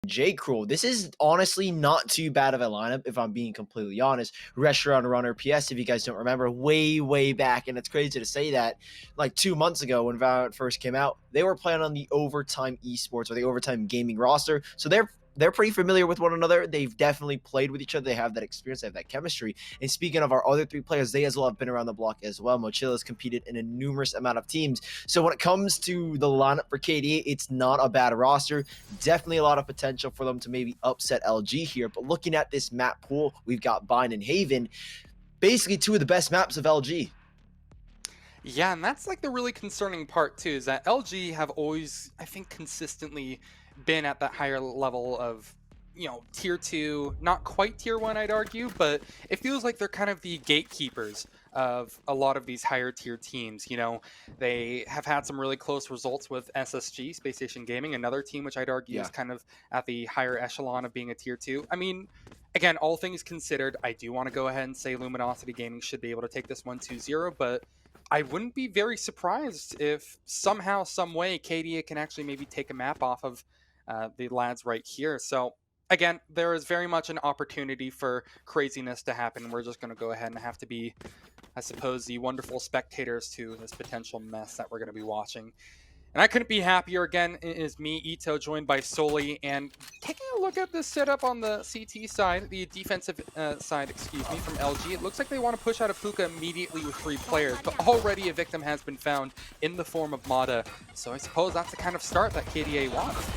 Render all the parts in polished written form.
jcrueL. This is honestly not too bad of a lineup, if I'm being completely honest. RESHURA on RunnerPS, if you guys don't remember, way back, and it's crazy to say that, like 2 months ago when Valorant first came out, they were playing on the Overtime Esports or the Overtime Gaming roster, so they're pretty familiar with one another. They've definitely played with each other. They have that experience. They have that chemistry. And speaking of our other 3 players, they as well have been around the block as well. Moechilla has competed in a numerous amount of teams. So when it comes to the lineup for KDA, it's not a bad roster. Definitely a lot of potential for them to maybe upset LG here. But looking at this map pool, we've got Bind and Haven, basically 2 of the best maps of LG. Yeah, and that's like the really concerning part too, is that LG have always, I think, consistently been at that higher level of, you know, tier 2, not quite tier 1, I'd argue, but it feels like they're kind of the gatekeepers of a lot of these higher tier teams. You know, they have had some really close results with SSG, Space Station Gaming, another team which I'd argue is kind of at the higher echelon of being a tier 2. I mean, again, all things considered, I do want to go ahead and say Luminosity Gaming should be able to take this one 2-0, but I wouldn't be very surprised if somehow, some way, KDA can actually maybe take a map off of the lads right here. So again, there is very much an opportunity for craziness to happen. We're just going to go ahead and have to be, I suppose, the wonderful spectators to this potential mess that we're going to be watching. And I couldn't be happier. Again, it is me, Ito, joined by Soli, and taking a look at this setup on the CT side, the defensive side, excuse me, from LG. It looks like they want to push out of Puka immediately with 3 players, but already a victim has been found in the form of Mada. So I suppose that's the kind of start that KDA wants.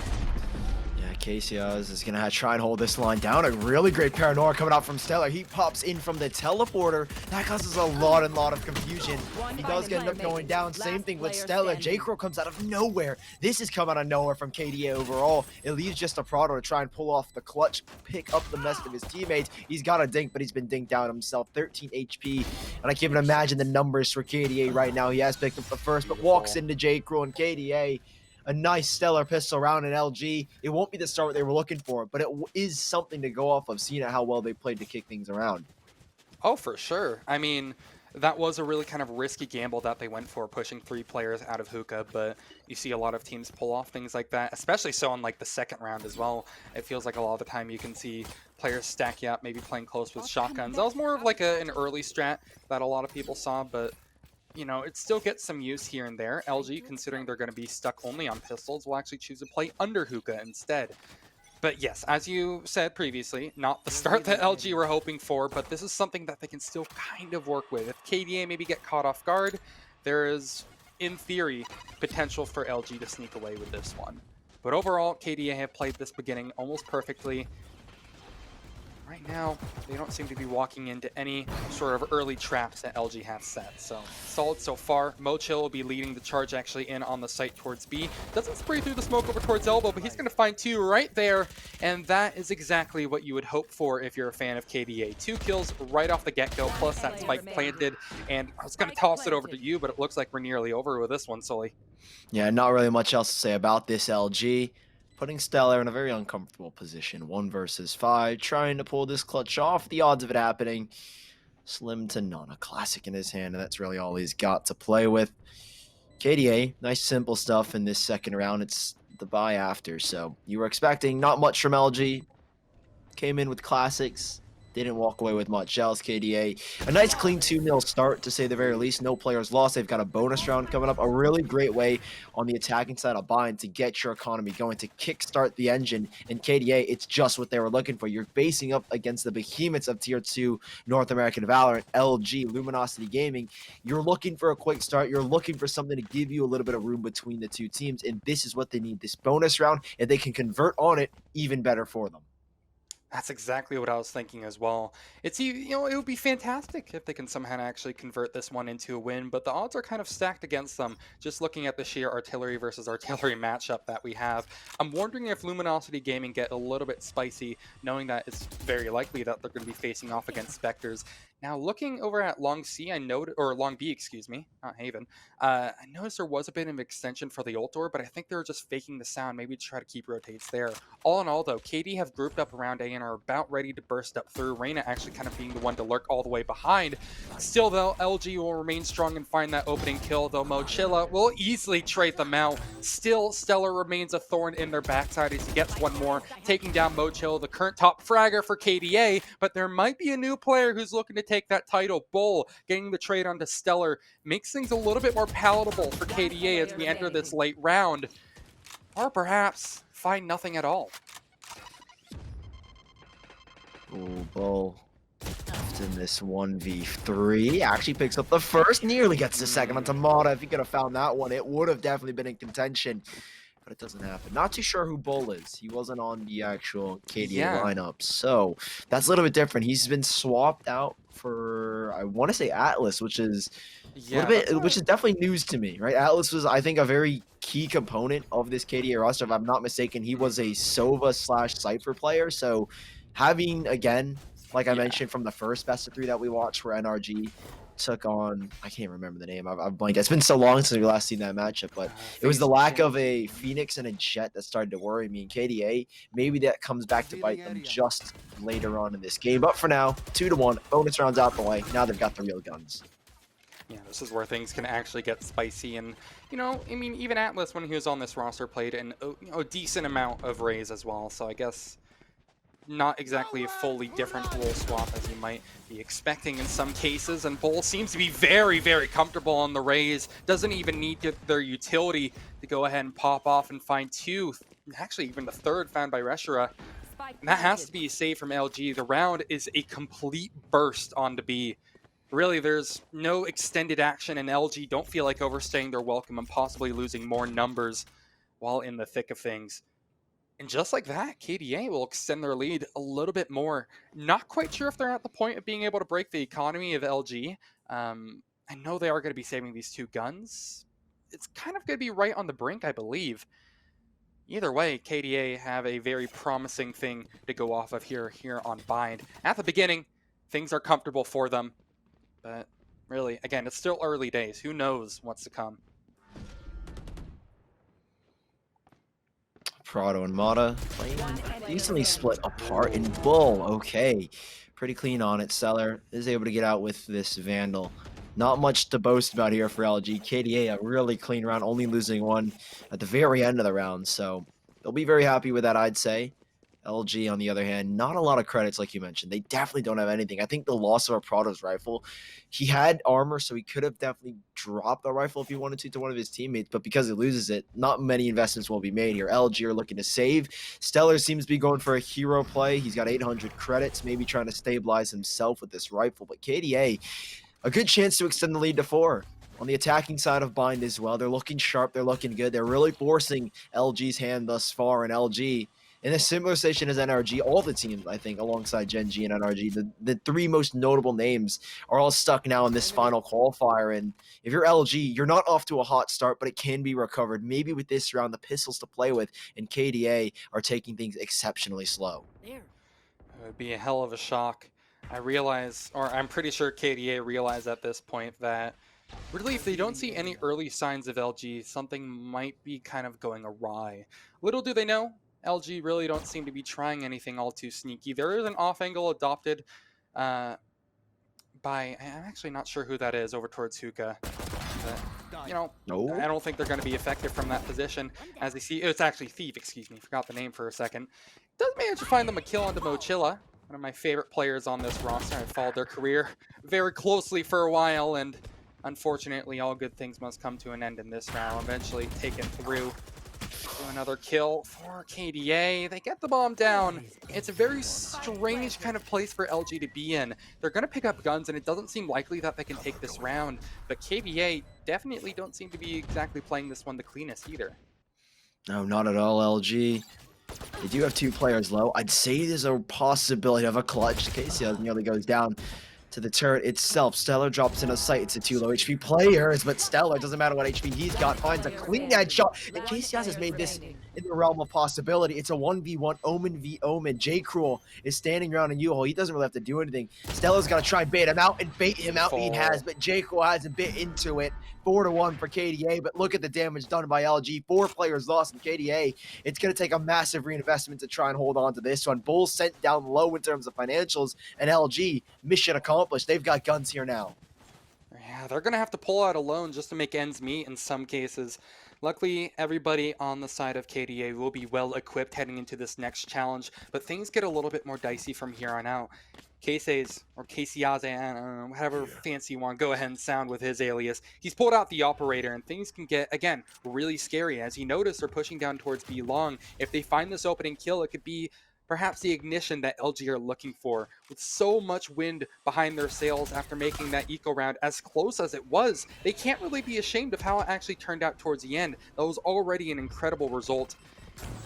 Ksiaze is going to try and hold this line down. A really great paranoia coming out from Stellar. He pops in from the teleporter. That causes a lot of confusion. He does end up going down. Same thing with Stellar. jcrueL comes out of nowhere. This has come out of nowhere from KDA overall. It leaves just aproto to try and pull off the clutch, pick up the rest of his teammates. He's got a dink, but he's been dinked down himself. 13 HP. And I can't even imagine the numbers for KDA right now. He has picked up the first, but walks into jcrueL and KDA. A nice stellar pistol round in LG. It won't be the start they were looking for, but it is something to go off of, seeing how well they played to kick things around. Oh, for sure. I mean, that was a really kind of risky gamble that they went for, pushing 3 players out of hookah, but you see a lot of teams pull off things like that, especially so on like the second round as well. It feels like a lot of the time you can see players stack you up, maybe playing close with shotguns. That was more of like an early strat that a lot of people saw, but you know, it still gets some use here and there. LG, considering they're going to be stuck only on pistols, will actually choose to play under hookah instead. But yes, as you said previously, not the start that LG were hoping for, but this is something that they can still kind of work with. If KDA maybe get caught off guard, there is, in theory, potential for LG to sneak away with this one. But overall, KDA have played this beginning almost perfectly. Right now, they don't seem to be walking into any sort of early traps that LG have set. So, solid so far. Moechilla will be leading the charge actually in on the site towards B. Doesn't spray through the smoke over towards elbow, but he's going to find 2 right there. And that is exactly what you would hope for if you're a fan of KDA. 2 kills right off the get-go, plus that spike planted. And I was going to toss it over to you, but it looks like we're nearly over with this one, Sully. Yeah, not really much else to say about this LG. Putting Stellar in a very uncomfortable position. 1 versus 5. Trying to pull this clutch off. The odds of it happening, slim to none. A classic in his hand, and that's really all he's got to play with. KDA, nice simple stuff in this second round. It's the bye after, so you were expecting not much from LG. Came in with classics. Didn't walk away with much else. KDA, a nice clean 2-0 start, to say the very least. No players lost. They've got a bonus round coming up. A really great way on the attacking side of Bind to get your economy going, to kickstart the engine. And KDA, it's just what they were looking for. You're facing up against the behemoths of Tier 2 North American Valorant, LG, Luminosity Gaming. You're looking for a quick start. You're looking for something to give you a little bit of room between the 2 teams. And this is what they need, this bonus round. If they can convert on it, even better for them. That's exactly what I was thinking as well. It's, you know, it would be fantastic if they can somehow actually convert this one into a win, but the odds are kind of stacked against them, just looking at the sheer artillery versus artillery matchup that we have. I'm wondering if Luminosity Gaming get a little bit spicy, knowing that it's very likely that they're going to be facing off against Spectres. Now, looking over at Long C, I noted, or Long B, excuse me, not Haven. I noticed there was a bit of an extension for the ult door, but I think they were just faking the sound, maybe to try to keep rotates there. All in all, though, KD have grouped up around A and are about ready to burst up through. Reyna actually kind of being the one to lurk all the way behind. Still, though, LG will remain strong and find that opening kill, though Moechilla will easily trade them out. Still, Stellar remains a thorn in their backside as he gets one more, taking down Moechilla, the current top fragger for KDA, but there might be a new player who's looking to take that title. Bull getting the trade onto Stellar makes things a little bit more palatable for KDA as we enter this late round, or perhaps find nothing at all. Ooh, Bull in this 1v3 actually picks up the first, nearly gets the second onto Mada. If he could have found that one, it would have definitely been in contention, but it doesn't happen. Not too sure who Bull is. He wasn't on the actual KDA lineup, so that's a little bit different. He's been swapped out for, I want to say, Atlas, which is which is definitely news to me, right? Atlas was, I think, a very key component of this KDA roster. If I'm not mistaken, he was a Sova / Cypher player, so having, again, like I mentioned from the first best of 3 that we watched, where NRG took on, I can't remember the name, I've blanked. It's been so long since we last seen that matchup, but it was the lack of a Phoenix and a Jett that started to worry me. And KDA, maybe that comes back to bite them just later on in this game. But for now, 2-1, bonus rounds out the way. Now they've got the real guns. Yeah, this is where things can actually get spicy. And, you know, I mean, even Atlas, when he was on this roster, played a decent amount of Raze as well. So I guess not exactly a fully different role swap as you might be expecting in some cases. And Bull seems to be very, very comfortable on the Raze. Doesn't even need their utility to go ahead and pop off and find 2. Actually, even the 3rd found by RESHURA. And that has to be a save from LG. The round is a complete burst onto B. Really, there's no extended action, and LG don't feel like overstaying their welcome and possibly losing more numbers while in the thick of things. And just like that, KDA will extend their lead a little bit more. Not quite sure if they're at the point of being able to break the economy of LG. I know they are going to be saving these 2 guns. It's kind of going to be right on the brink, I believe. Either way, KDA have a very promising thing to go off of here on Bind. At the beginning, things are comfortable for them. But really, again, it's still early days. Who knows what's to come? Aproto and Mada playing decently split apart, in Bull, okay, pretty clean on it. Stellar is able to get out with this Vandal. Not much to boast about here for LG. KDA, a really clean round, only losing 1 at the very end of the round, so they'll be very happy with that, I'd say. LG, on the other hand, not a lot of credits, like you mentioned. They definitely don't have anything. I think the loss of Aproto's rifle, he had armor, so he could have definitely dropped the rifle if he wanted to one of his teammates, but because he loses it, not many investments will be made here. LG are looking to save. Stellar seems to be going for a hero play. He's got 800 credits, maybe trying to stabilize himself with this rifle, but KDA, a good chance to extend the lead to 4. On the attacking side of Bind as well, they're looking sharp, they're looking good. They're really forcing LG's hand thus far, and LG, in a similar station as NRG, all the teams, I think, alongside Gen G and NRG, the 3 most notable names are all stuck now in this final qualifier. And if you're LG, you're not off to a hot start, but it can be recovered. Maybe with this round, the pistols to play with, and KDA are taking things exceptionally slow. It would be a hell of a shock. I realize, or I'm pretty sure KDA realized at this point that really, if they don't see any early signs of LG, something might be kind of going awry. Little do they know, LG really don't seem to be trying anything all too sneaky. There is an off angle adopted by, I'm actually not sure who that is, over towards Hookah. But, you know, I don't think they're going to be effective from that position. As they see, it's actually Thief, excuse me, forgot the name for a second. Does manage to find them a kill onto Moechilla, one of my favorite players on this roster. I've followed their career very closely for a while, and unfortunately, all good things must come to an end in this round. Eventually taken through to another kill for KDA. They get the bomb down. It's a very strange kind of place for LG to be in. They're going to pick up guns, and it doesn't seem likely that they can take this round. But KDA definitely don't seem to be exactly playing this one the cleanest either. No, not at all, LG. They do have 2 players low. I'd say there's a possibility of a clutch. Ksiaze nearly goes down to the turret itself. Stellar drops in a sight. It's a 2 low HP players, but Stellar, doesn't matter what HP he's got, finds a clean headshot. And Ksiaze has made this in the realm of possibility. It's a 1v1 Omen v Omen. jcrueL is standing around in U-Hole. He doesn't really have to do anything. Stella's got to try and bait him out, and bait him out he has, but jcrueL hasn't bit into it. 4-1 for KDA, but look at the damage done by LG. 4 players lost in KDA. It's going to take a massive reinvestment to try and hold on to this one. Bulls sent down low in terms of financials, and LG, mission accomplished. They've got guns here now. Yeah, they're going to have to pull out a loan just to make ends meet in some cases. Luckily, everybody on the side of KDA will be well equipped heading into this next challenge, but things get a little bit more dicey from here on out. Ksiaze, or Ksiaze, I don't know, whatever fancy you want, go ahead and sound with his alias. He's pulled out the operator, and things can get, again, really scary. As you notice, they're pushing down towards B long. If they find this opening kill, it could be perhaps the ignition that LG are looking for. With so much wind behind their sails after making that eco round as close as it was, they can't really be ashamed of how it actually turned out towards the end. That was already an incredible result.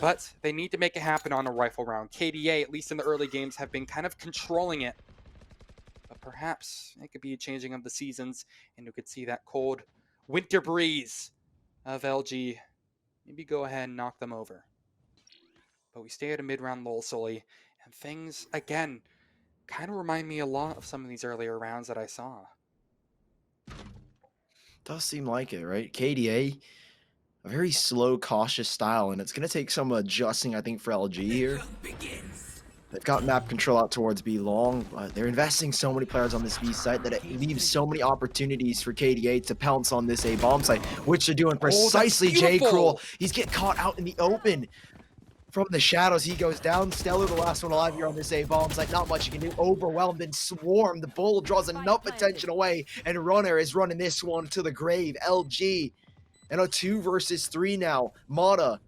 But they need to make it happen on a rifle round. KDA, at least in the early games, have been kind of controlling it. But perhaps it could be a changing of the seasons, and you could see that cold winter breeze of LG maybe go ahead and knock them over. But we stay at a mid-round lull solely, and things, again, kind of remind me a lot of some of these earlier rounds that I saw. Does seem like it, right? KDA, a very slow, cautious style, and it's going to take some adjusting, I think, for LG here. They've got map control out towards B long. They're investing so many players on this B site that it leaves so many opportunities for KDA to pounce on this A bomb site, which they're doing precisely. jcrueL, he's getting caught out in the open. From the shadows, he goes down. Stellar, the last one alive here on this A bomb site. Not much you can do. Overwhelmed and swarmed. The bull draws enough attention away, and Runner is running this one to the grave. LG. And a 2 versus 3 now. Mada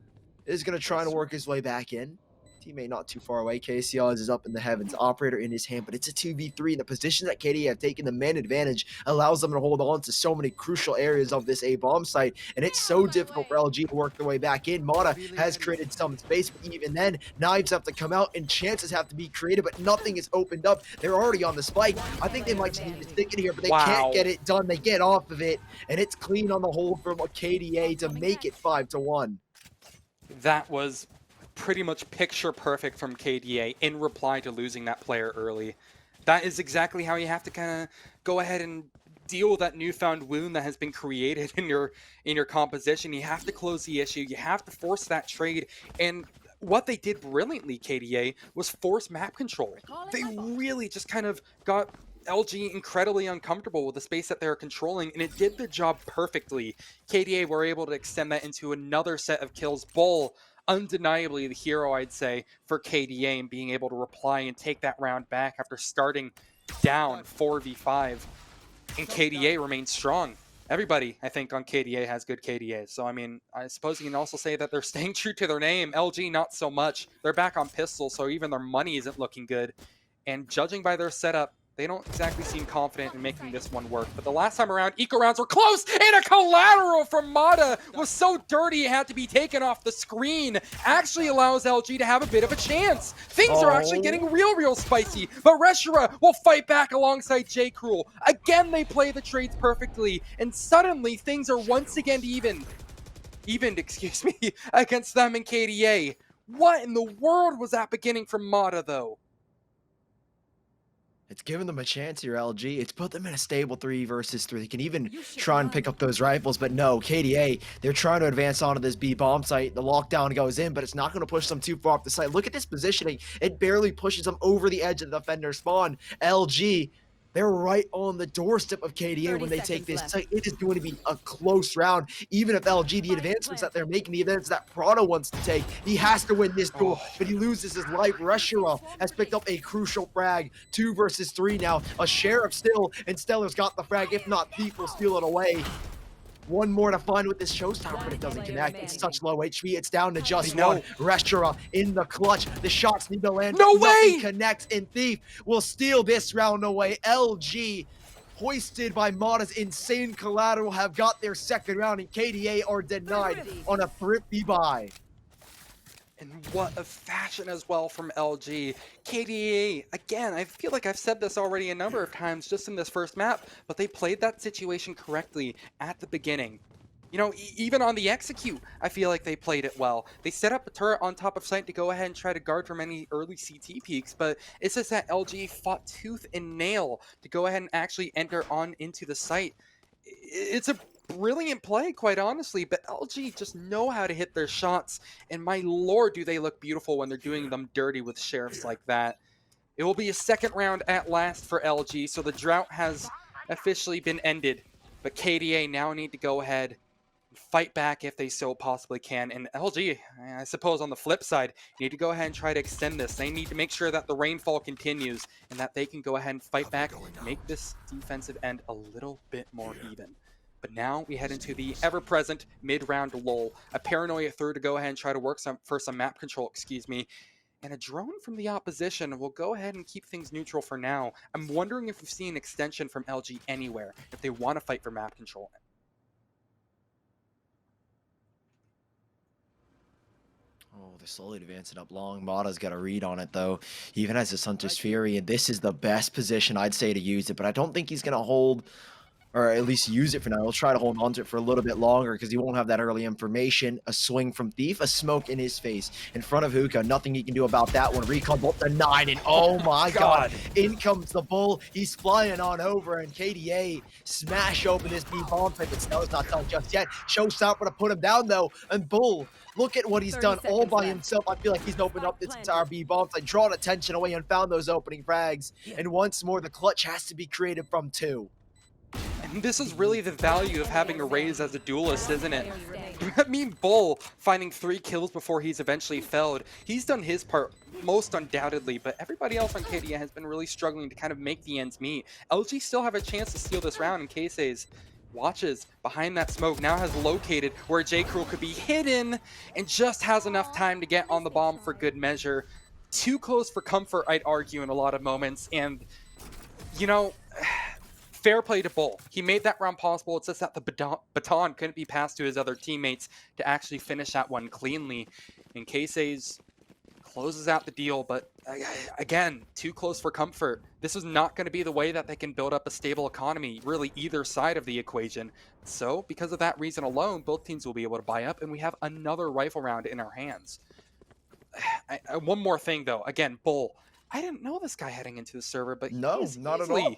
is going to try and work his way back in. Teammate not too far away. Ksiaze is up in the heavens. Operator in his hand, but it's a 2v3. The position that KDA have taken, the man advantage, allows them to hold on to so many crucial areas of this A bomb site, and it's so difficult for LG to work their way back in. Mada has created some space, but even then, knives have to come out and chances have to be created, but nothing is opened up. They're already on the spike. I think they might just need to stick it here, but they can't get it done. They get off of it, and it's clean on the hold from KDA to make it 5-1. That was pretty much picture perfect from KDA in reply to losing that player early. That is exactly how you have to kind of go ahead and deal with that newfound wound that has been created in your composition. You have to close the issue. You have to force that trade. And what they did brilliantly, KDA, was force map control. They really just kind of got LG incredibly uncomfortable with the space that they're controlling, and it did the job perfectly. KDA were able to extend that into another set of kills. Bull, undeniably the hero, I'd say, for KDA, and being able to reply and take that round back after starting down 4v5. And KDA remains strong. Everybody, I think, on KDA has good KDA. So, I mean, I suppose you can also say that they're staying true to their name. LG, not so much. They're back on pistol, so even their money isn't looking good. And judging by their setup, they don't exactly seem confident in making this one work. But the last time around, eco rounds were close, and a collateral from Mada was so dirty it had to be taken off the screen. Actually allows LG to have a bit of a chance. Things are actually getting real spicy. But RESHURA will fight back alongside jcrueL. Again, they play the trades perfectly, and suddenly things are once again evened, excuse me, against them and KDA. What in the world was that beginning from Mada, though? It's given them a chance here, LG. It's put them in a stable 3 versus 3. They can even try and pick up those rifles, but no, KDA, they're trying to advance onto this B bomb site. The lockdown goes in, but it's not going to push them too far off the site. Look at this positioning. It barely pushes them over the edge of the defender spawn. LG, they're right on the doorstep of KDA when they take this site. It is going to be a close round. Even if LG, the advancements that they're making, the advances that Prado wants to take, he has to win this duel, but he loses his life. RESHURA has picked up a crucial frag. 2 versus 3 now. A Sheriff still, and Stellar's got the frag. If not, Thief will steal it away. One more to find with this showstopper, but it doesn't connect. It's such low HP. It's down to just one. RESHURA in the clutch. The shots need to land. No way! Connects, and Thief will steal this round away. LG, hoisted by Mada's insane collateral, have got their second round, and KDA are denied on a thrifty buy. And what a fashion as well from LG. KDA, again, I feel like I've said this already a number of times just in this first map, but they played that situation correctly at the beginning. You know, even on the execute, I feel like they played it well. They set up a turret on top of site to go ahead and try to guard from any early CT peaks, but it's just that LG fought tooth and nail to go ahead and actually enter on into the site. It's a brilliant play, quite honestly, but LG just know how to hit their shots, and my lord, do they look beautiful when they're doing them dirty with sheriffs like that. It will be a second round at last for LG, so the drought has officially been ended, but KDA now need to go ahead fight back if they so possibly can. And LG, I suppose on the flip side, need to go ahead and try to extend this. They need to make sure that the rainfall continues and that they can go ahead and fight back, make this defensive end a little bit more even. But now we head into the ever-present mid-round lull. A paranoia through to go ahead and try to work for some map control, excuse me. And a drone from the opposition will go ahead and keep things neutral for now. I'm wondering if we've seen an extension from LG anywhere, if they want to fight for map control. Oh, they're slowly advancing up long. Mada's got a read on it, though. He even has his Hunter's Fury, and this is the best position, I'd say, to use it. But I don't think he's going to hold, or at least use it for now. He'll try to hold on to it for a little bit longer because he won't have that early information. A swing from Thief, a smoke in his face. In front of Hookah, nothing he can do about that one. Recon bolt denied, and oh my god. In comes the Bull. He's flying on over, and KDA smash open this B bomb pit, but Snell's not done just yet. Showstopper to put him down, though, and Bull, look at what he's done all by himself. I feel like he's opened up this entire B bomb site, drawn attention away, and found those opening frags. And once more, the clutch has to be created from 2. And this is really the value of having a Raze as a duelist, isn't it? I mean, Bull finding 3 kills before he's eventually felled. He's done his part most undoubtedly, but everybody else on KDA has been really struggling to kind of make the ends meet. LG still have a chance to steal this round, and Ksiaze watches behind that smoke, now has located where jcrueL could be hidden and just has enough time to get on the bomb for good measure. Too close for comfort, I'd argue, in a lot of moments, and, you know, fair play to Bull. He made that round possible. It's just that the baton couldn't be passed to his other teammates to actually finish that one cleanly. And Ksiaze closes out the deal, but again, too close for comfort. This is not going to be the way that they can build up a stable economy, really either side of the equation. So, because of that reason alone, both teams will be able to buy up, and we have another rifle round in our hands. One more thing, though. Again, Bull. I didn't know this guy heading into the server, but no, not at all.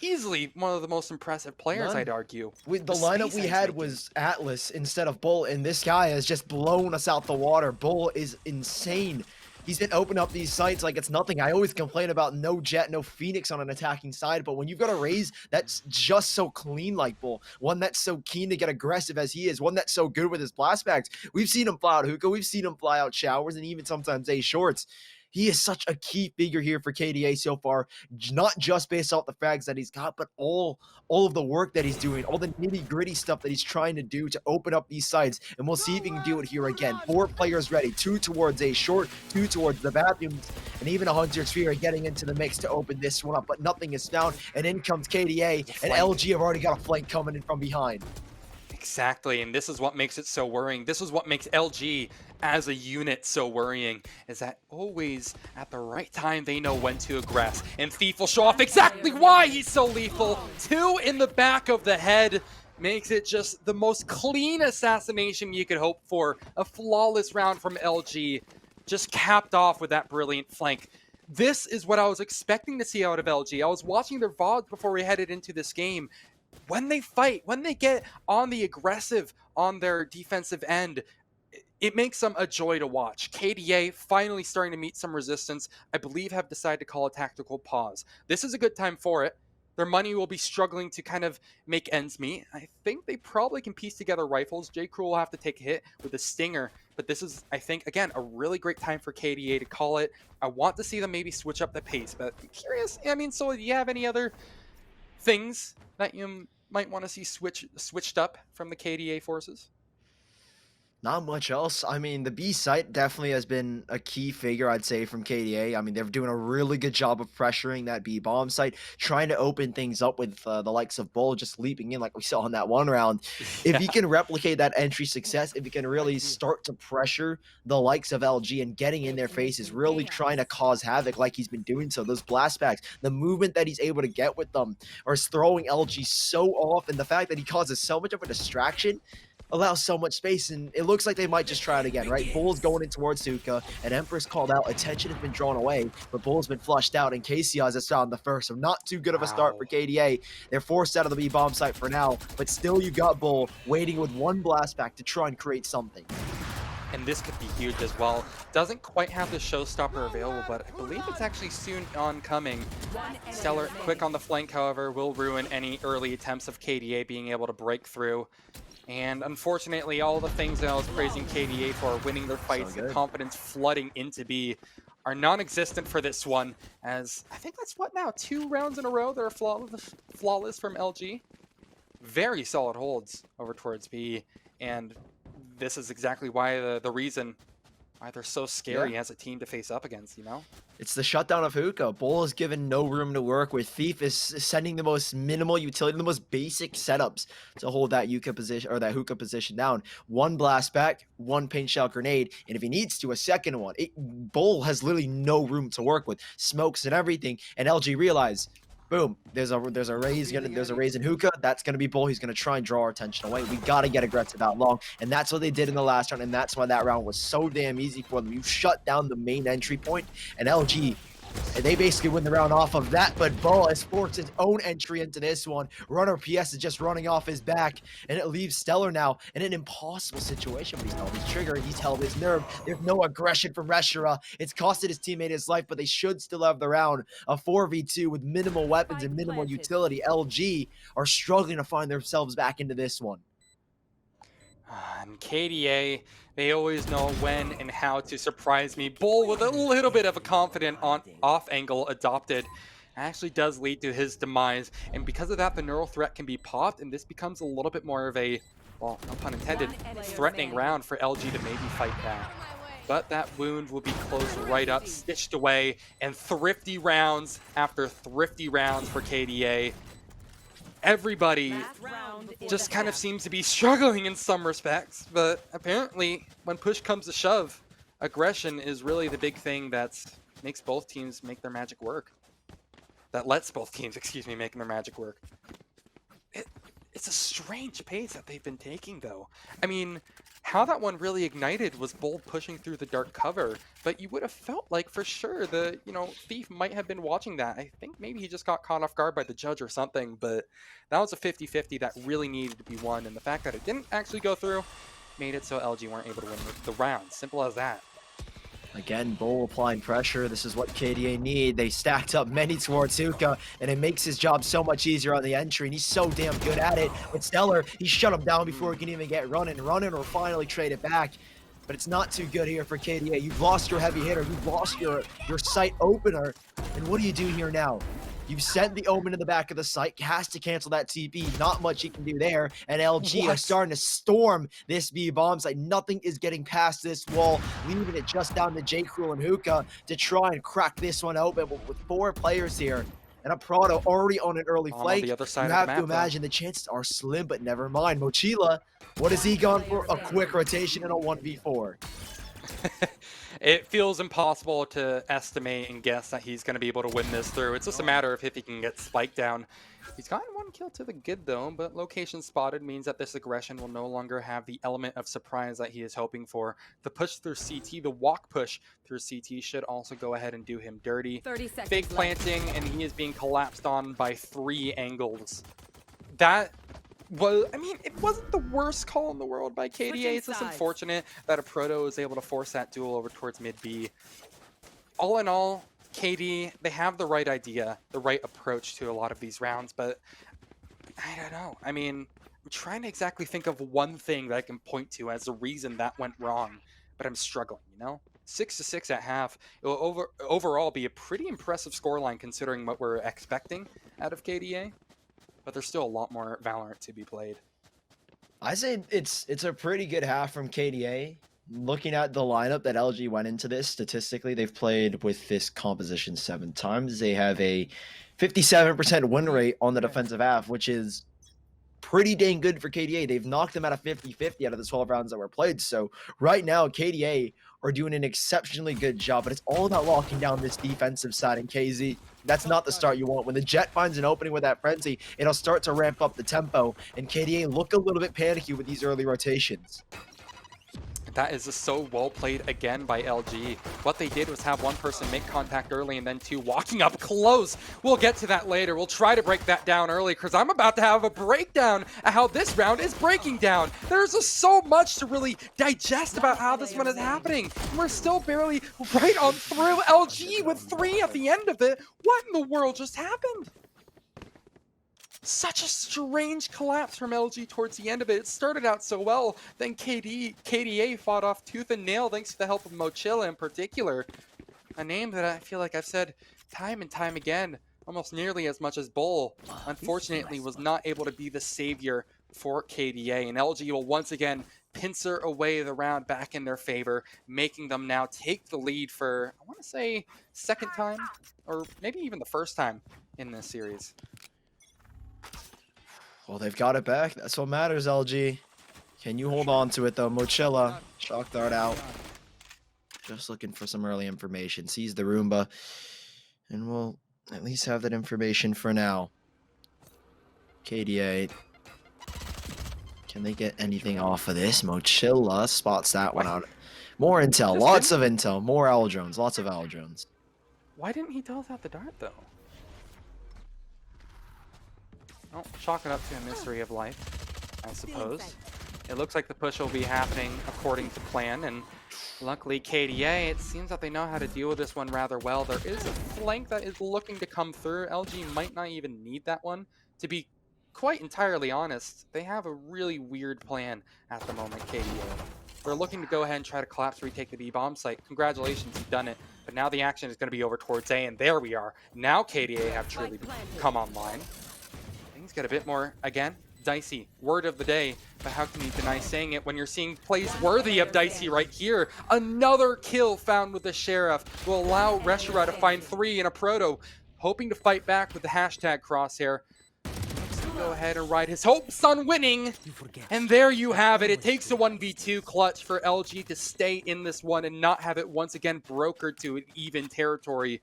Easily one of the most impressive players, I'd argue. With the lineup we had was Atlas instead of Bull, and this guy has just blown us out the water. Bull is insane. He's been opening up these sites like it's nothing. I always complain about no Jett, no Phoenix on an attacking side, but when you've got a Raze that's just so clean like Bull, one that's so keen to get aggressive as he is, one that's so good with his blast bags. We've seen him fly out Hookah, we've seen him fly out showers, and even sometimes A shorts. He is such a key figure here for KDA so far, not just based off the frags that he's got, but all of the work that he's doing, all the nitty-gritty stuff that he's trying to do to open up these sites. And we'll see if he can do it here again. 4 players ready, 2 towards A short, 2 towards the bathrooms, and even a Hunter's Fury getting into the mix to open this one up, but nothing is found. And in comes KDA, and LG have already got a flank coming in from behind. Exactly, and this is what makes it so worrying. This is what makes LG as a unit so worrying, is that always at the right time they know when to aggress. And Thief will show off exactly why he's so lethal. 2 in the back of the head makes it just the most clean assassination you could hope for. A flawless round from LG, just capped off with that brilliant flank. This is what I was expecting to see out of LG. I was watching their VODs before we headed into this game. When they fight, when they get on the aggressive on their defensive end, it makes them a joy to watch. KDA finally starting to meet some resistance, I believe have decided to call a tactical pause. This is a good time for it. Their money will be struggling to kind of make ends meet. I think they probably can piece together rifles. jcrueL will have to take a hit with a Stinger, but this is, I think, again, a really great time for KDA to call it. I want to see them maybe switch up the pace, but I'm curious. I mean, so do you have any other things that you might want to see switched up from the KDA forces? Not much else. I mean, the B site definitely has been a key figure, I'd say, from KDA. I mean, they're doing a really good job of pressuring that B bomb site, trying to open things up with the likes of Bull just leaping in like we saw in that one round. Yeah. If he can replicate that entry success, if he can really start to pressure the likes of LG and getting in their faces, really trying to cause havoc like he's been doing so, those blast packs, the movement that he's able to get with them are throwing LG so off, and the fact that he causes so much of a distraction, allows so much space, and it looks like they might just try it again, right? Bull's going in towards Hookah, and Empress called out. Attention has been drawn away, but Bull's been flushed out, and Ksiaze has found the first, so not too good of a start for KDA. They're forced out of the B bomb site for now, but still you got Bull waiting with one blast back to try and create something. And this could be huge as well. Doesn't quite have the showstopper available, but I believe it's actually soon oncoming. Stellar, quick on the flank, however, will ruin any early attempts of KDA being able to break through. And unfortunately, all the things that I was praising KDA for, winning their fights, the confidence flooding into B, are non-existent for this one. As I think that's what now, 2 rounds in a row that are flawless from LG. Very solid holds over towards B, and this is exactly why the reason why they're so scary as a team to face up against, you know? It's the shutdown of Hookah. Bull is given no room to work with. Thief is sending the most minimal utility, the most basic setups to hold that Hookah position or that Hookah position down. One blast back, one paint shell grenade, and if he needs to, a second one. Bull has literally no room to work with. Smokes and everything, and LG realize, boom, there's a Raze in Hookah. That's gonna be Bull. He's gonna try and draw our attention away. We gotta get aggressive out long, and that's what they did in the last round, and that's why that round was so damn easy for them. You shut down the main entry point, and LG, and they basically win the round off of that, but Bull has forced his own entry into this one. RunnerPS is just running off his back, and it leaves Stellar now in an impossible situation, but he's held his trigger, he's held his nerve. There's no aggression from RESHURA. It's costed his teammate his life, but they should still have the round. A 4v2 with minimal weapons and minimal utility. LG are struggling to find themselves back into this one. And KDA, they always know when and how to surprise me. Bull with a little bit of a confident off angle adopted actually does lead to his demise. And because of that, the neural threat can be popped, and this becomes a little bit more of a, well, no pun intended, threatening round for LG to maybe fight back. But that wound will be closed right up, stitched away, and thrifty rounds after thrifty rounds for KDA. Everybody just kind of seems to be struggling in some respects, but apparently when push comes to shove, aggression is really the big thing that makes both teams make their magic work. That lets both teams, make their magic work. It's a strange pace that they've been taking, though. I mean, how that one really ignited was Bull pushing through the dark cover, but you would have felt like for sure the, Thief might have been watching that. I think maybe he just got caught off guard by the judge or something, but that was a 50-50 that really needed to be won, and the fact that it didn't actually go through made it so LG weren't able to win the round. Simple as that. Again, Bull applying pressure. This is what KDA need. They stacked up many towards Hookah, and it makes his job so much easier on the entry, and he's so damn good at it. With Stellar, he shut him down before he can even get running. Running or finally trade it back. But it's not too good here for KDA. You've lost your heavy hitter. You've lost your sight opener. And what do you do here now? You've sent the Omen in the back of the site, has to cancel that TP. Not much he can do there. And LG are starting to storm this B bomb site. Nothing is getting past this wall, leaving it just down to jcrueL and Hookah to try and crack this one open. But with 4 players here and aproto already on an early flank, you have to imagine the chances are slim, but never mind. Moechilla, what has he gone for? A quick rotation and a 1v4. It feels impossible to estimate and guess that he's going to be able to win this through. It's just a matter of if he can get spiked down. He's gotten 1 kill to the good though, but location spotted means that this aggression will no longer have the element of surprise that he is hoping for. The push through CT, the walk push through CT should also go ahead and do him dirty. Fake planting, and he is being collapsed on by 3 angles. That... well, I mean, it wasn't the worst call in the world by KDA. It's just unfortunate that aproto was able to force that duel over towards mid B. All in all, KD, they have the right idea, the right approach to a lot of these rounds, but I don't know. I mean, I'm trying to exactly think of one thing that I can point to as the reason that went wrong, but I'm struggling, 6-6 at half. It will overall be a pretty impressive scoreline considering what we're expecting out of KDA. But there's still a lot more Valorant to be played. I say it's a pretty good half from KDA. Looking at the lineup that LG went into this, statistically, they've played with this composition 7 times. They have a 57% win rate on the defensive half, which is pretty dang good for KDA. They've knocked them out of 50-50 out of the 12 rounds that were played. So right now, KDA are doing an exceptionally good job, but it's all about locking down this defensive side. And KZ, That's not the start you want. When the Jett finds an opening with that frenzy, it'll start to ramp up the tempo, and KDA look a little bit panicky with these early rotations. That is just so well played again by LG. What they did was have one person make contact early and then two walking up close. We'll get to that later. We'll try to break that down early because I'm about to have a breakdown of how this round is breaking down. There's just so much to really digest about how this one is happening. We're still barely right on through. LG with 3 at the end of it. What in the world just happened? Such a strange collapse from LG towards the end of it. It started out so well, then KDA fought off tooth and nail thanks to the help of Moechilla in particular. A name that I feel like I've said time and time again, almost nearly as much as Bull, unfortunately was not able to be the savior for KDA. And LG will once again pincer away the round back in their favor, making them now take the lead for, I want to say, second time, or maybe even the first time in this series. Well, they've got it back. That's what matters, LG. Can you hold on to it, though? Moechilla, shock dart out. Just looking for some early information. Sees the Roomba. And we'll at least have that information for now. KDA. Can they get anything off of this? Moechilla spots that one out. More intel. Lots of intel. More owl drones. Lots of owl drones. Why didn't he tell us out the dart, though? Oh, chalk it up to a mystery of life, I suppose. It looks like the push will be happening according to plan, and luckily KDA, it seems that they know how to deal with this one rather well. There is a flank that is looking to come through. LG might not even need that one. To be quite entirely honest, they have a really weird plan at the moment, KDA. They're looking to go ahead and try to collapse retake the B-bomb site. Congratulations, you've done it. But now the action is going to be over towards A, and there we are. Now KDA have truly come online. Things get a bit more, again, dicey. Word of the day, but how can you deny saying it when you're seeing plays worthy of dicey right here? Another kill found with the Sheriff will allow RESHURA to find 3 in a proto, hoping to fight back with the hashtag crosshair. Let's go ahead and ride his hopes on winning. And there you have it. It takes a 1v2 clutch for LG to stay in this one and not have it once again brokered to an even territory.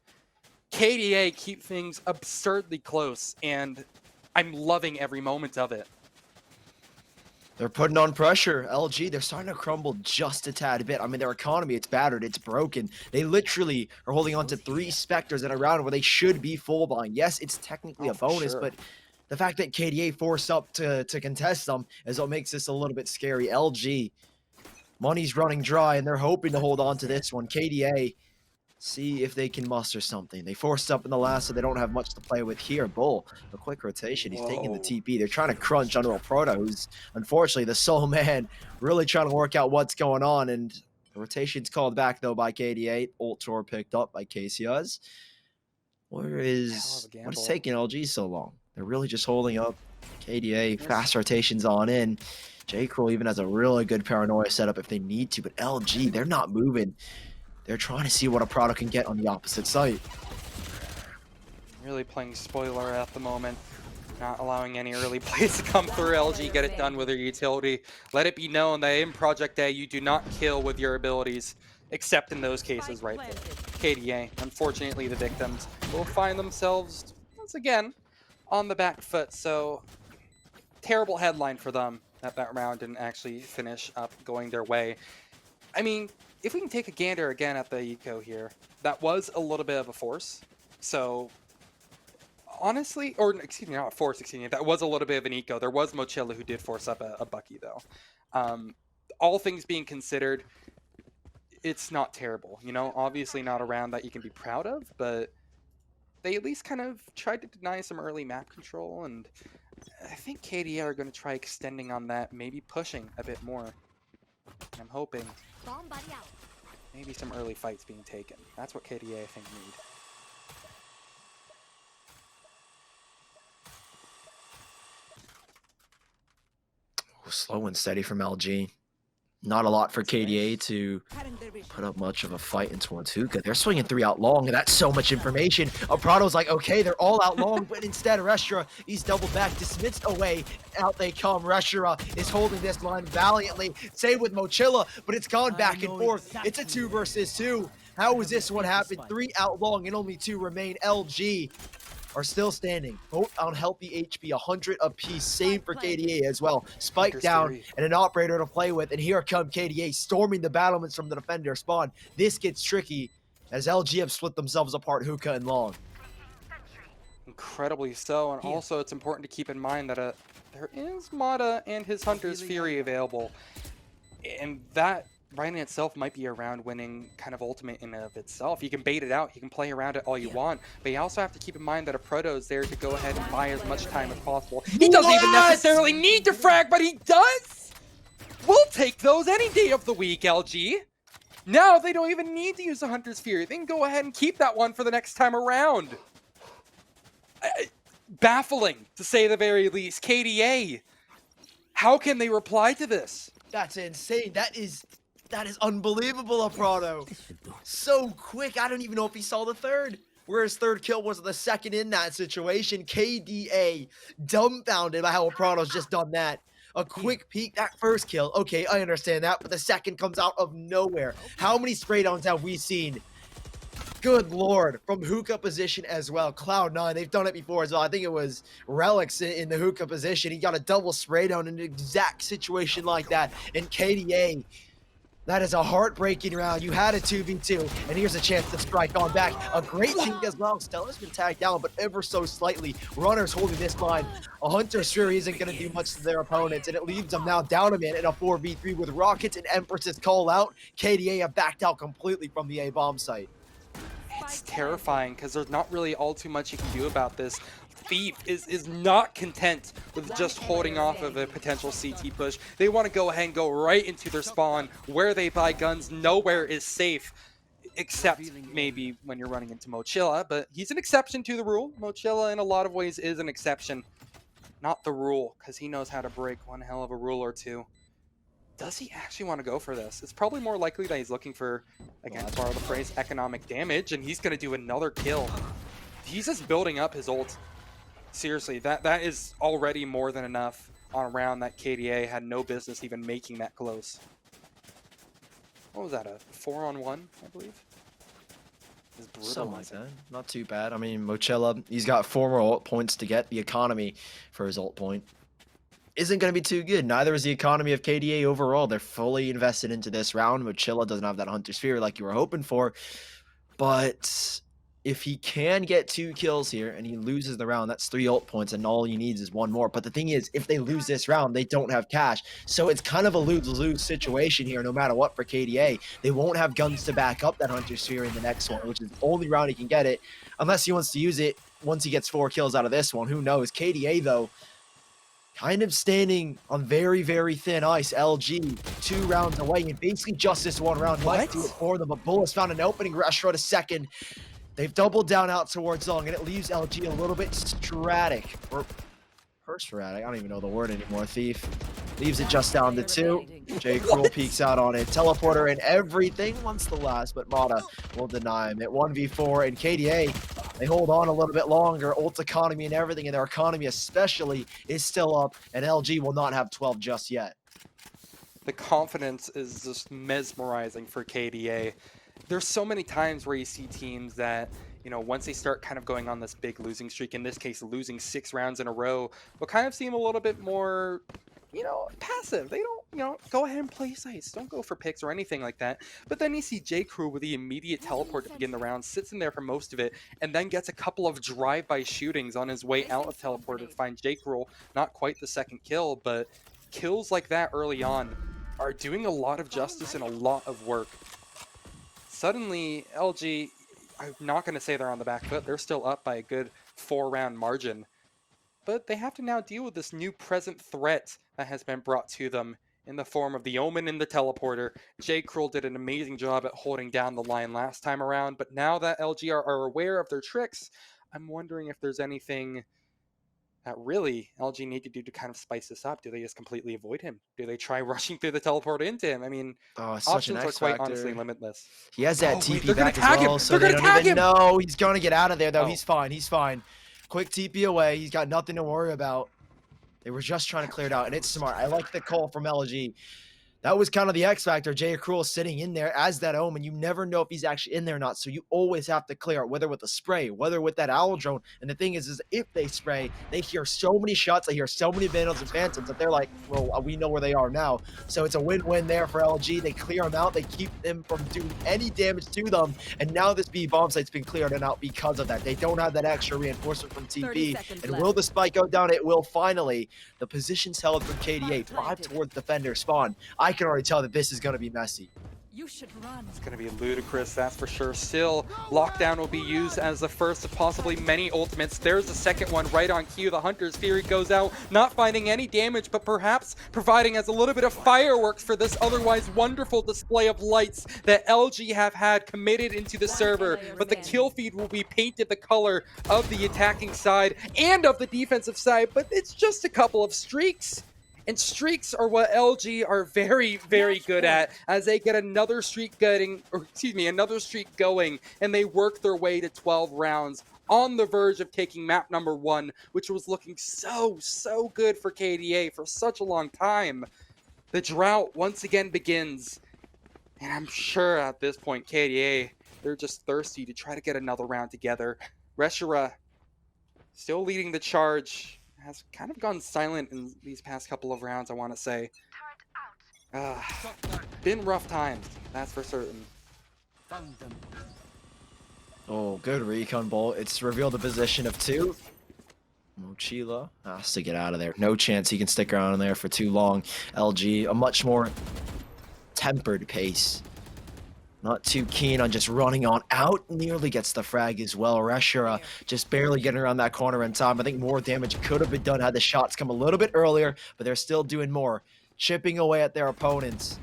KDA keep things absurdly close, and I'm loving every moment of it. They're putting on pressure. LG, they're starting to crumble just a tad bit. I mean, their economy, it's battered, it's broken. They literally are holding on to 3 Spectres in a round where they should be full buying. Yes, it's technically a bonus, but the fact that KDA forced up to contest them is what makes this a little bit scary. LG, money's running dry, and they're hoping to hold on to this one. KDA, see if they can muster something. They forced up in the last, so they don't have much to play with here. Bull, a quick rotation. He's taking the TP. They're trying to crunch under aproto, who's unfortunately the sole man, really trying to work out what's going on. And the rotation's called back, though, by KDA. Ult tour picked up by Ksiaze. What is taking LG so long? They're really just holding up. KDA, fast rotations on in. jcrueL even has a really good paranoia setup if they need to, but LG, they're not moving. They're trying to see what aproto can get on the opposite site. Really playing spoiler at the moment. Not allowing any early plays to come through. LG get it done with their utility. Let it be known that in Project A, you do not kill with your abilities, except in those cases right there. KDA, unfortunately, the victims will find themselves, once again, on the back foot. So, terrible headline for them that round didn't actually finish up going their way. I mean, if we can take a gander again at the eco here, that was a little bit of a force. So, honestly, or excuse me, not a force, excuse me, that was a little bit of an eco. There was Moechilla who did force up a Bucky, though. All things being considered, it's not terrible. You know, obviously not a round that you can be proud of, but they at least kind of tried to deny some early map control, and I think KDA are going to try extending on that, maybe pushing a bit more. I'm hoping maybe some early fights being taken. That's what KDA, I think, need. Slow and steady from LG. Not a lot for KDA to put up much of a fight in towards Hookah. They're swinging 3 out long, and that's so much information. Aprato's like, okay, they're all out long, but instead RESHURA, he's doubled back, dismissed away. Out they come. RESHURA is holding this line valiantly. Same with Moechilla, but it's gone back and forth. It's a 2 versus 2. How is this one happened? 3 out long and only 2 remain. LG are still standing. Both on healthy HP, 100 apiece. Same for KDA as well. Spike Hunter's down Fury. and an operator to play with. And here come KDA storming the battlements from the defender spawn. This gets tricky as LG have split themselves apart, hookah and long. Incredibly so, and also it's important to keep in mind that there is Mada and his Hunter's Fury available, and that right in itself might be a round-winning kind of ultimate in and of itself. You can bait it out, you can play around it all you want, but you also have to keep in mind that aproto is there to go ahead and buy as much time as possible. He doesn't even necessarily need to frag, but he does! We'll take those any day of the week, LG. Now they don't even need to use the Hunter's Fury. They can go ahead and keep that one for the next time around. Baffling, to say the very least. KDA, how can they reply to this? That's insane. That is unbelievable, aproto. So quick. I don't even know if he saw the third. Where his third kill was the second in that situation. KDA dumbfounded by how aproto's just done that. A quick peek, that first kill. Okay, I understand that, but the second comes out of nowhere. How many spray downs have we seen? Good lord, from hookah position as well. Cloud9, they've done it before as well. I think it was Relics in the hookah position. He got a double spray down in an exact situation like that. And KDA, that is a heartbreaking round. You had a 2v2, and here's a chance to strike on back. A great thing as well. Stella's been tagged down, but ever so slightly. Runner's holding this line. A Hunter's Fury isn't going to do much to their opponents, and it leaves them now down a man in a 4v3 with Rockets and Empress's call out. KDA have backed out completely from the A-bomb site. It's terrifying because there's not really all too much you can do about this. Thief is not content with just holding off of a potential CT push. They want to go ahead and go right into their spawn where they buy guns. Nowhere is safe except maybe when you're running into Moechilla, but he's an exception to the rule. Moechilla in a lot of ways is an exception, not the rule, because he knows how to break one hell of a rule or two. Does he actually want to go for this? It's probably more likely that he's looking for, again, to borrow the phrase, economic damage, and he's going to do another kill. He's just building up his ult. Seriously, that is already more than enough on a round that KDA had no business even making that close. What was that, a 4-on-1, I believe? It's brutal. Something like that. Not too bad. I mean, Moechilla, he's got 4 more ult points to get. The economy for his ult point isn't going to be too good. Neither is the economy of KDA overall. They're fully invested into this round. Moechilla doesn't have that Hunter's Fury like you were hoping for. But if he can get 2 kills here and he loses the round, that's 3 ult points, and all he needs is 1 more. But the thing is, if they lose this round, they don't have cash. So it's kind of a lose-lose situation here, no matter what, for KDA. They won't have guns to back up that Hunter's Fury in the next one, which is the only round he can get it, unless he wants to use it once he gets 4 kills out of this one. Who knows? KDA, though, kind of standing on very, very thin ice. LG 2 rounds away, and basically just this 1 round left to do it for them. But Bullets found an opening. RESHURA to second. They've doubled down out towards long, and it leaves LG a little bit stratic. Or sporadic, I don't even know the word anymore. Thief leaves it just down to 2. jcrueL peeks out on it. Teleporter and everything wants the last, but Mada will deny him. At 1v4, and KDA, they hold on a little bit longer. Ult economy and everything, and their economy especially is still up, and LG will not have 12 just yet. The confidence is just mesmerizing for KDA. There's so many times where you see teams that, you know, once they start kind of going on this big losing streak, in this case losing 6 rounds in a row, will kind of seem a little bit more, you know, passive. They don't, you know, go ahead and play sites. Don't go for picks or anything like that. But then you see jcrueL with the immediate teleport to begin the round, sits in there for most of it, and then gets a couple of drive-by shootings on his way out of teleport to find jcrueL. Not quite the second kill, but kills like that early on are doing a lot of justice and a lot of work. Suddenly, LG, I'm not going to say they're on the back foot. They're still up by a good 4-round margin. But they have to now deal with this new present threat that has been brought to them in the form of the Omen and the teleporter. jcrueL did an amazing job at holding down the line last time around, but now that LG are aware of their tricks, I'm wondering if there's anything that really LG need to do to kind of spice this up. Do they just completely avoid him? Do they try rushing through the teleport into him? I mean, options are quite honestly limitless. He has that TP back as well, so they don't even know. He's going to get out of there, though. He's fine. He's fine. Quick TP away. He's got nothing to worry about. They were just trying to clear it out, and it's smart. I like the call from LG. that was kind of the X factor. jcrueL sitting in there as that Omen. You never know if he's actually in there or not. So you always have to clear it, whether with a spray, whether with that owl drone. And the thing is if they spray, they hear so many shots, they hear so many vandals and phantoms that they're like, well, we know where they are now. So it's a win-win there for LG. They clear them out. They keep them from doing any damage to them. And now this B bomb site's been cleared and out because of that. They don't have that extra reinforcement from TP. And will the spike go down? It will finally. The position's held for KDA. 5 towards defender spawn. I can already tell that this is going to be messy. You should run. It's going to be ludicrous, that's for sure. Still, lockdown will be used as the first of possibly many ultimates. There's the second one right on cue. The Hunter's Fury goes out, not finding any damage, but perhaps providing as a little bit of fireworks for this otherwise wonderful display of lights that LG have had committed into the server. But the kill feed will be painted the color of the attacking side and of the defensive side, but it's just a couple of streaks. And streaks are what LG are very, very good at, as they get another streak going, and they work their way to 12 rounds on the verge of taking map number 1, which was looking so good for KDA for such a long time. The drought once again begins, and I'm sure at this point KDA, they're just thirsty to try to get another round together. RESHURA still leading the charge. Has kind of gone silent in these past couple of rounds, I want to say. Been rough times, that's for certain. Oh, good recon bolt. It's revealed the position of 2. Moechilla has to get out of there. No chance he can stick around in there for too long. LG, a much more tempered pace. Not too keen on just running on out. Nearly gets the frag as well. RESHURA just barely getting around that corner in time. I think more damage could have been done had the shots come a little bit earlier, but they're still doing more. Chipping away at their opponents.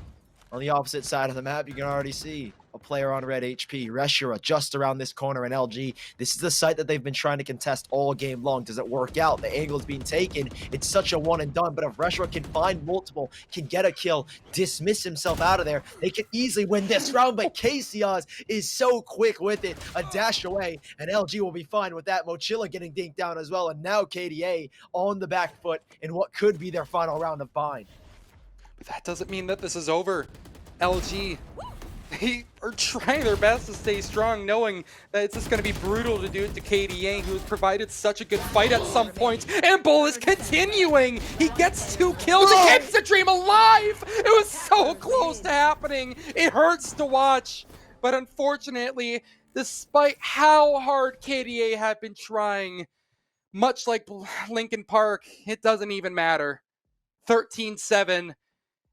On the opposite side of the map, you can already see a player on red HP. RESHURA just around this corner in LG. This is the site that they've been trying to contest all game long. Does it work out? The angle is being taken. It's such a one and done, but if RESHURA can find multiple, can get a kill, dismiss himself out of there, they can easily win this round, but Ksiaze is so quick with it. A dash away, and LG will be fine with that. Moechilla getting dinked down as well, and now KDA on the back foot in what could be their final round of bind. But that doesn't mean that this is over. LG, they are trying their best to stay strong, knowing that it's just going to be brutal to do it to KDA, who has provided such a good fight at some point. And Bull is continuing. He gets 2 kills and keeps the dream alive. It was so close to happening. It hurts to watch. But unfortunately, despite how hard KDA had been trying, much like Linkin Park, it doesn't even matter. 13-7.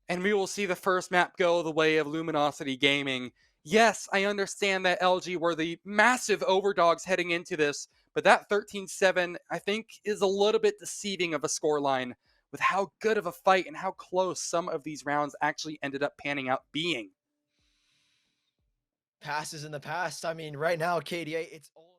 And we will see the first map go the way of Luminosity Gaming. Yes, I understand that LG were the massive overdogs heading into this, but that 13-7, I think, is a little bit deceiving of a scoreline with how good of a fight and how close some of these rounds actually ended up panning out being. Passes in the past. I mean, right now, KDA, it's all